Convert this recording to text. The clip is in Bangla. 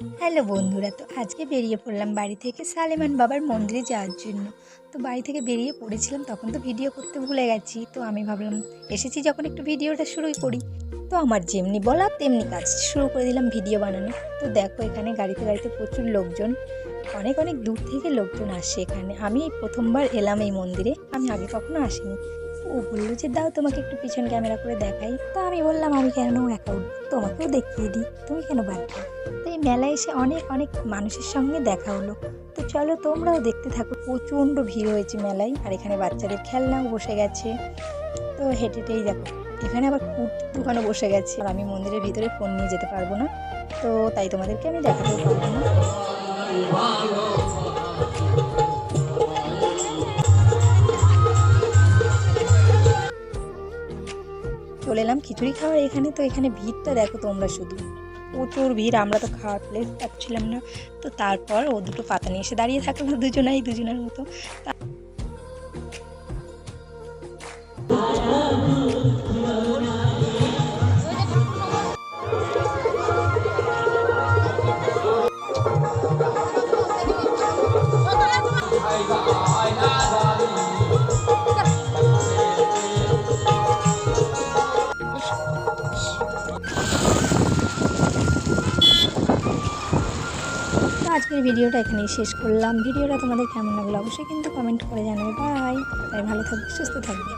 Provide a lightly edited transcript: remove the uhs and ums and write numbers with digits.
হ্যালো বন্ধুরা, তো আজকে বেরিয়ে পড়লাম বাড়ি থেকে সালেমান বাবার মন্দিরে যাওয়ার জন্য। তো বাড়ি থেকে বেরিয়ে পড়েছিলাম, তখন তো ভিডিও করতে ভুলে গেছি। তো আমি ভাবলাম এসেছি যখন একটু ভিডিওটা শুরুই করি। তো আমার যেমনি বলা তেমনি কাজ, শুরু করে দিলাম ভিডিও বানানো। তো দেখো এখানে গাড়িতে গাড়িতে প্রচুর লোকজন, অনেক অনেক দূর থেকে লোকজন আসে এখানে। আমি এই প্রথমবার এলাম এই মন্দিরে, আমি আগে কখনো আসিনি। তো ও বললো যে দাও তোমাকে একটু পিছন ক্যামেরা করে দেখাই। তো আমি বললাম আমি কেন একা উঠবো, তোমাকেও দেখিয়ে দিই, তুমি কেন বাদ দাও। তো এই মেলায় এসে অনেক অনেক মানুষের সঙ্গে দেখা হলো। তো চলো তোমরাও দেখতে থাকো। প্রচণ্ড ভিড় হয়েছে মেলায়, আর এখানে বাচ্চাদের খেলনাও বসে গেছে। তো হেঁটে হেঁটেই দেখো এখানে আবার কুর্তির দোকানও বসে গেছে। আর আমি মন্দিরের ভিতরে ফোন নিয়ে যেতে পারবো না, তো তাই তোমাদেরকে আমি দেখাতেও পারবো না। চলে এলাম খিচুড়ি খাওয়ার এখানে। তো এখানে ভিড়টা দেখো তোমরা, শুধু প্রচুর ভিড়, আমরা তো খাওয়ার প্লেস পাচ্ছিলাম না। তো তারপর ও দুটো পাতা নিয়ে এসে দাঁড়িয়ে থাকলো দুজনের মতো। তো আজকের ভিডিওটা এখানেই শেষ করলাম। ভিডিওটা তোমাদের কেমন লাগলো অবশ্যই কিন্তু কমেন্ট করে জানাবে। বাই। তাই ভালো থাকবে, সুস্থ থাকবে।